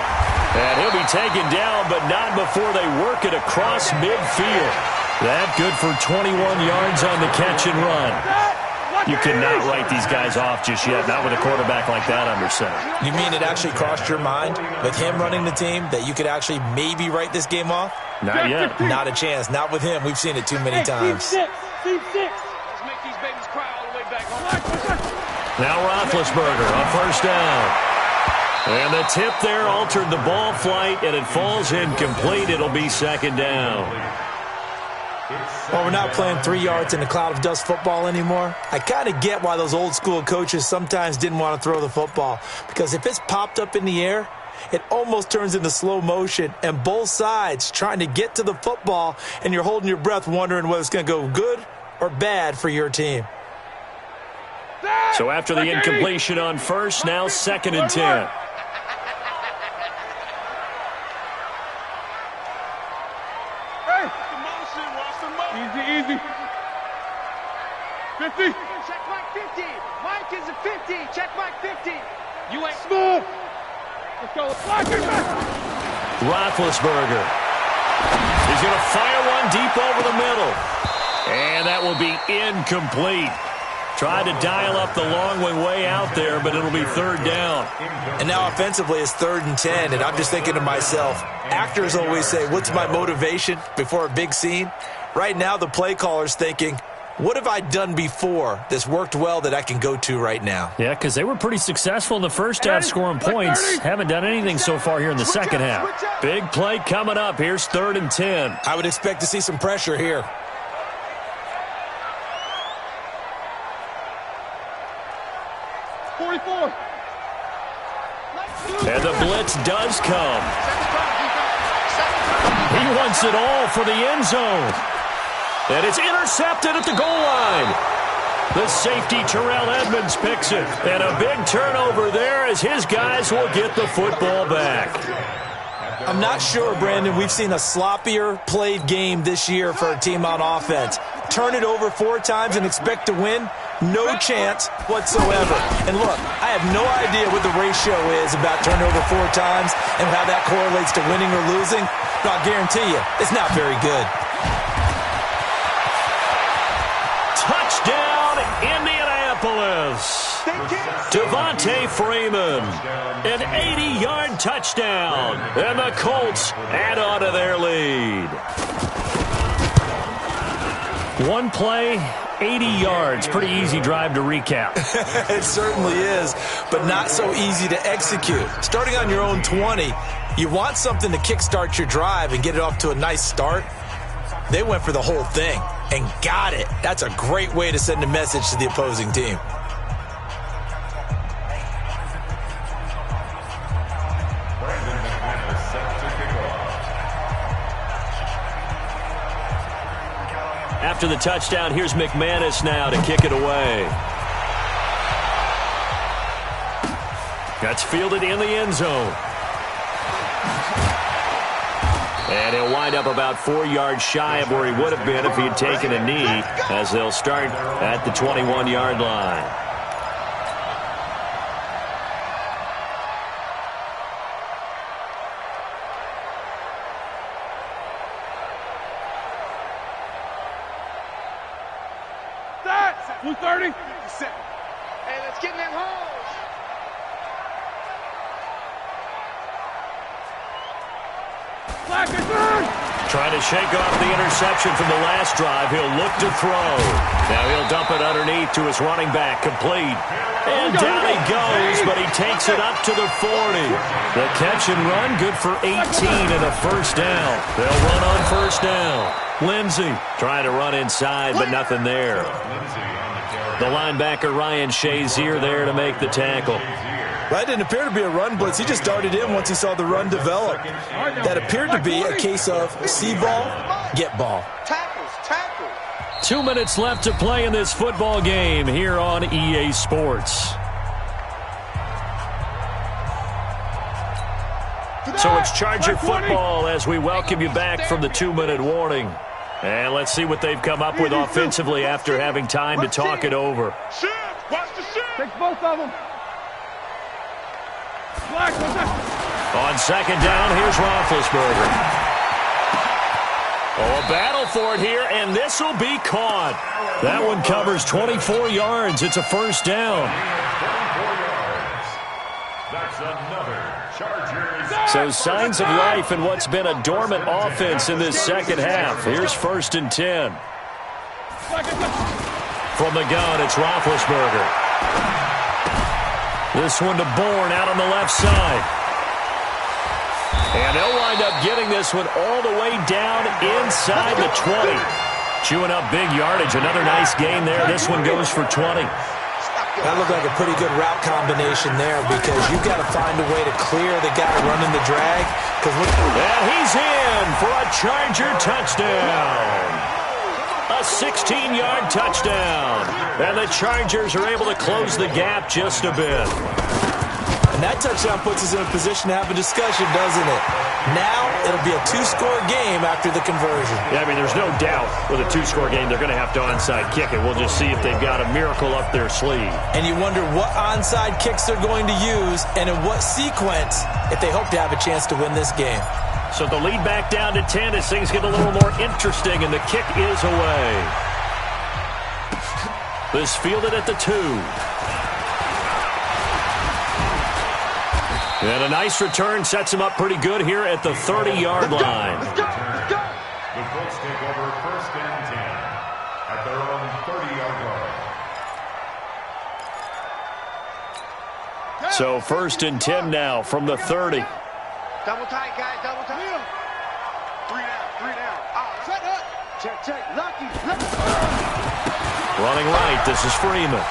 And he'll be taken down, but not before they work it across midfield. That good for 21 yards on the catch and run. You cannot write these guys off just yet, not with a quarterback like that under center. You mean it actually crossed your mind with him running the team that you could actually maybe write this game off? Not yet. Not a chance. Not with him. We've seen it too many times. Team 6. Let's make these babies cry all the way back home. Now Roethlisberger on first down. And the tip there altered the ball flight, and it falls incomplete. It'll be second down. Well, we're not playing 3 yards in a cloud of dust football anymore. I kind of get why those old school coaches sometimes didn't want to throw the football. Because if it's popped up in the air, it almost turns into slow motion, and both sides trying to get to the football, and you're holding your breath wondering whether it's going to go good or bad for your team. So after the incompletion on first, now 2nd and 10. Easy. 50. Check Mike 50. Mike is a 50. Check Mike 50. You ain't Smooth. Let's go. Roethlisberger. He He's going to fire one deep over the middle. And that will be incomplete. Tried to dial up the long way out there, but it'll be third down. And now offensively it's 3rd and 10, and I'm just thinking to myself, actors always say, what's my motivation before a big scene? Right now the play caller's thinking, what have I done before that's worked well that I can go to right now? Yeah, because they were pretty successful in the first half scoring points. Haven't done anything so far here in the second half. Big play coming up. Here's 3rd and 10. I would expect to see some pressure here. And the blitz does come. He wants it all for the end zone. And it's intercepted at the goal line. The safety, Terrell Edmonds, picks it. And a big turnover there as his guys will get the football back. I'm not sure, Brandon, we've seen a sloppier played game this year for a team on offense. Turn it over 4 times and expect to win? No chance whatsoever. And look, I have no idea what the ratio is about turnover 4 times and how that correlates to winning or losing, but I'll guarantee you, it's not very good. Touchdown, Indianapolis. Devontae Freeman, an 80-yard touchdown, and the Colts add on to their lead. One play, 80 yards. Pretty easy drive to recap. It certainly is, but not so easy to execute. Starting on your own 20, you want something to kickstart your drive and get it off to a nice start. They went for the whole thing and got it. That's a great way to send a message to the opposing team. After the touchdown, here's McManus now to kick it away. That's fielded in the end zone. And he'll wind up about 4 yards shy of where he would have been if he had taken a knee, as they'll start at the 21-yard line. Hey, let's get in them holes. Trying to shake off the interception from the last drive. He'll look to throw. Now he'll dump it underneath to his running back. Complete. And down he goes, but he takes it up to the 40. The catch and run, good for 18 and a first down. They'll run on first down. Lindsey trying to run inside, but nothing there. The linebacker, Ryan Shazier, there to make the tackle. That didn't appear to be a run blitz. He just darted in once he saw the run develop. That appeared to be a case of see ball, get ball. Tackles. 2 minutes left to play in this football game here on EA Sports. So it's Charger football as we welcome you back from the 2-minute warning. And let's see what they've come up with offensively after having time to talk it over. Watch the shit. Take both of them. On second down, here's Roethlisberger. Oh, a battle for it here, and this will be caught. That one covers 24 yards. It's a first down. 24 yards. That's another Chargers. So signs of life in what's been a dormant offense in this second half. Here's 1st and 10. From the gun, it's Roethlisberger. This one to Bourne out on the left side. And they'll wind up getting this one all the way down inside the 20. Chewing up big yardage. Another nice gain there. This one goes for 20. That looked like a pretty good route combination there because you've got to find a way to clear the guy running the drag. And he's in for a Charger touchdown. A 16-yard touchdown. And the Chargers are able to close the gap just a bit. And that touchdown puts us in a position to have a discussion, doesn't it? Now it'll be a 2-score game after the conversion. Yeah, I mean, there's no doubt with a 2-score game they're going to have to onside kick it. We'll just see if they've got a miracle up their sleeve. And you wonder what onside kicks they're going to use and in what sequence if they hope to have a chance to win this game. So the lead back down to 10 as things get a little more interesting, and the kick is away. This fielded at the 2. And a nice return sets him up pretty good here at the 30-yard line. The Colts take over 1st and 10 at their own 30-yard line. So 1st and 10 now from the 30. Double tight, guys, double tight. 3 down. Set up. Check. Lucky. Running right, this is Freeman.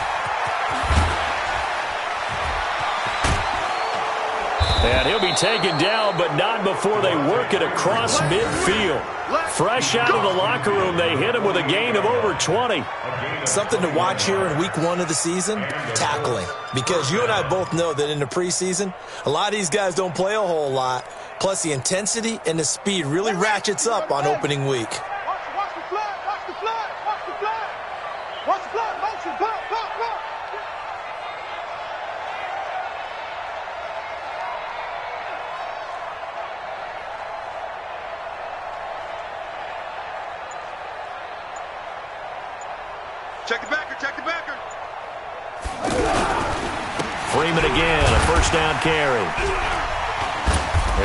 And he'll be taken down, but not before they work it across midfield. Fresh out of the locker room, they hit him with a gain of over 20. Something to watch here in week 1 of the season, tackling. Because you and I both know that in the preseason, a lot of these guys don't play a whole lot. Plus, the intensity and the speed really ratchets up on opening week. Watch the flag. Motion. Pop. Check the backer. Freeman again, a 1st down carry.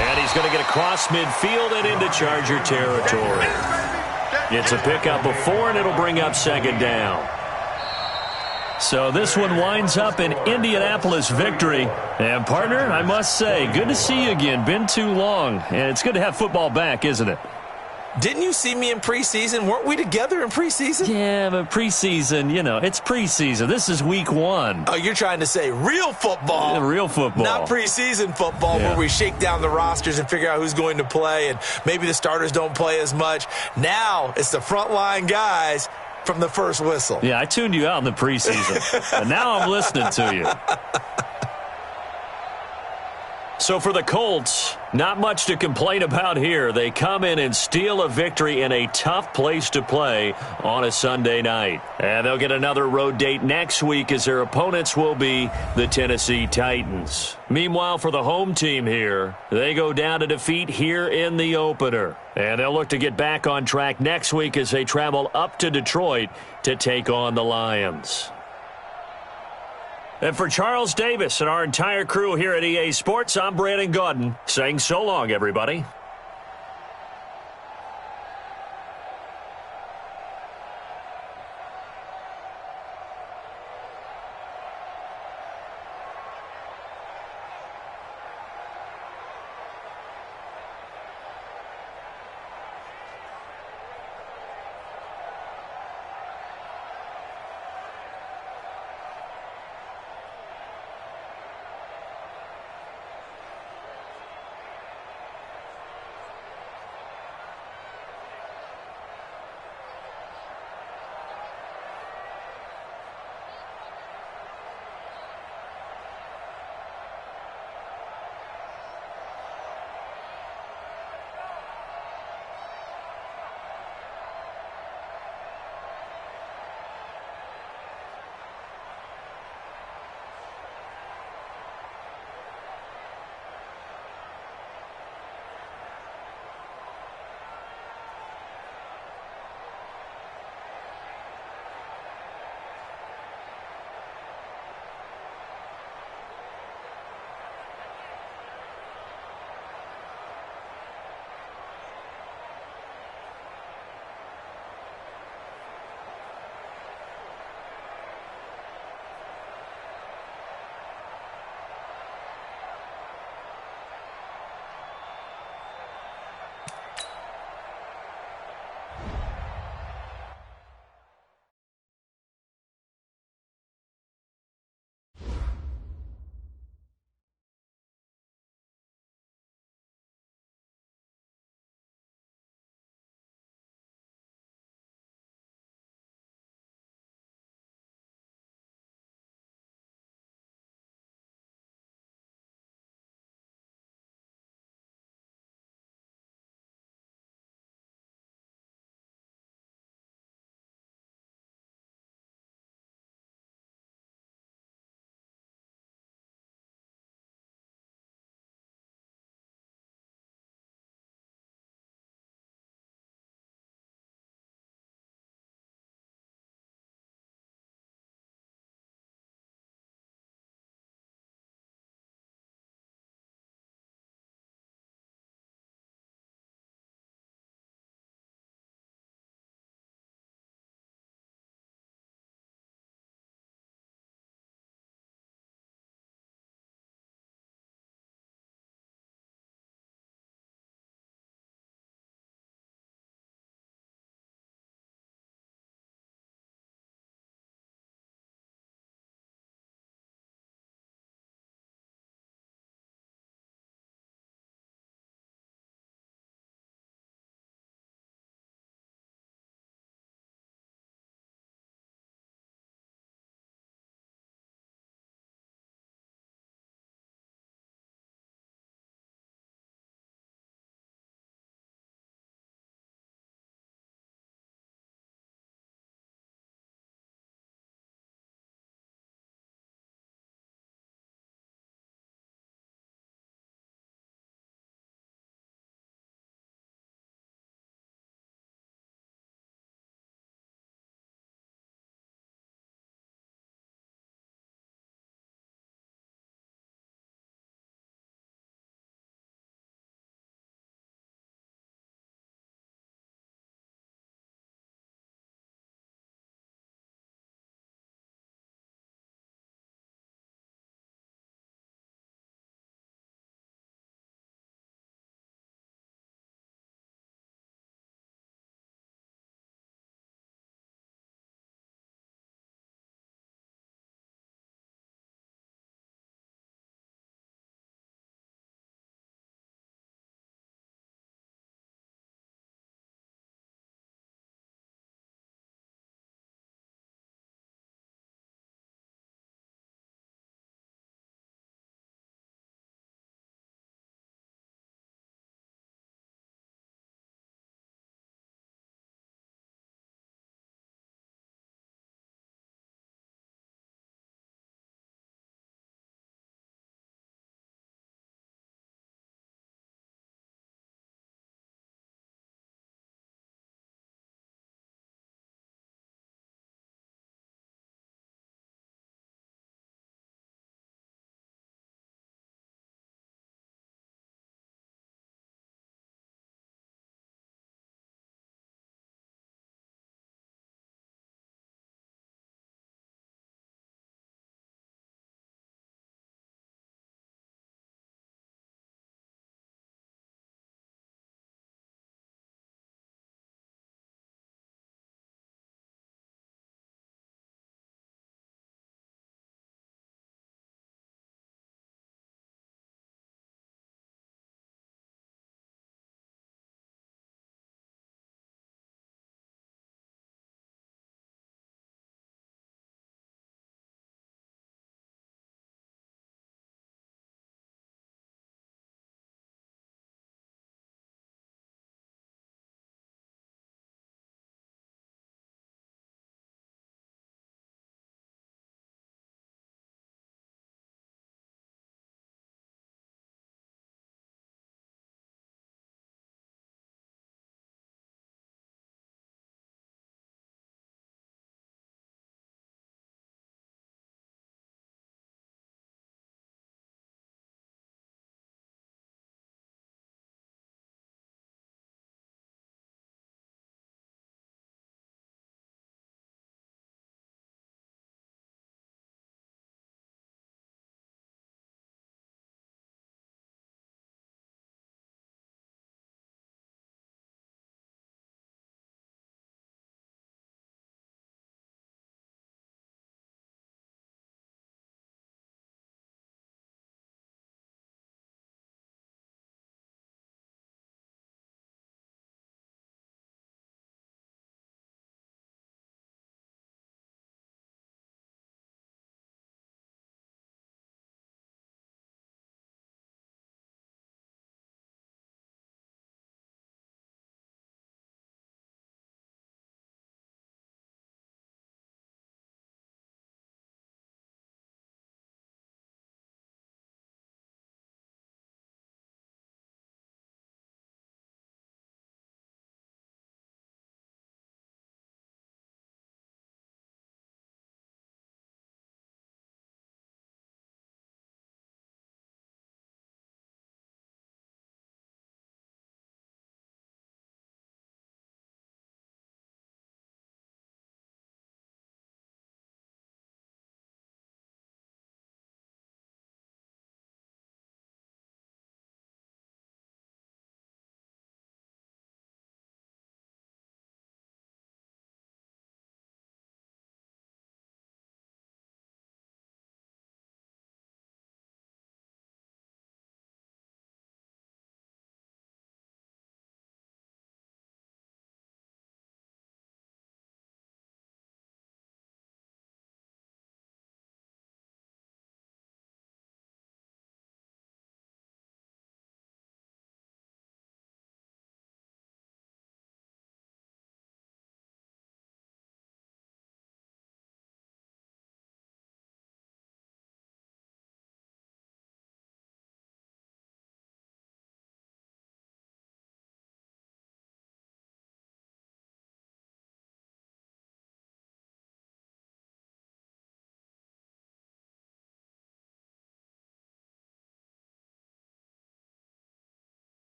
And he's going to get across midfield and into Charger territory. It's a pickup of 4, and it'll bring up 2nd down. So this one winds up an Indianapolis victory. And, partner, I must say, good to see you again. Been too long. And it's good to have football back, isn't it? Didn't you see me in preseason? Weren't we together in preseason? Yeah, but preseason, it's preseason. This is week 1. Oh, you're trying to say real football. Yeah, real football. Not preseason football where we shake down the rosters and figure out who's going to play, and maybe the starters don't play as much. Now it's the frontline guys from the first whistle. Yeah, I tuned you out in the preseason, and now I'm listening to you. So for the Colts, not much to complain about here. They come in and steal a victory in a tough place to play on a Sunday night. And they'll get another road date next week as their opponents will be the Tennessee Titans. Meanwhile, for the home team here, they go down to defeat here in the opener. And they'll look to get back on track next week as they travel up to Detroit to take on the Lions. And for Charles Davis and our entire crew here at EA Sports, I'm Brandon Gaudin saying so long, everybody.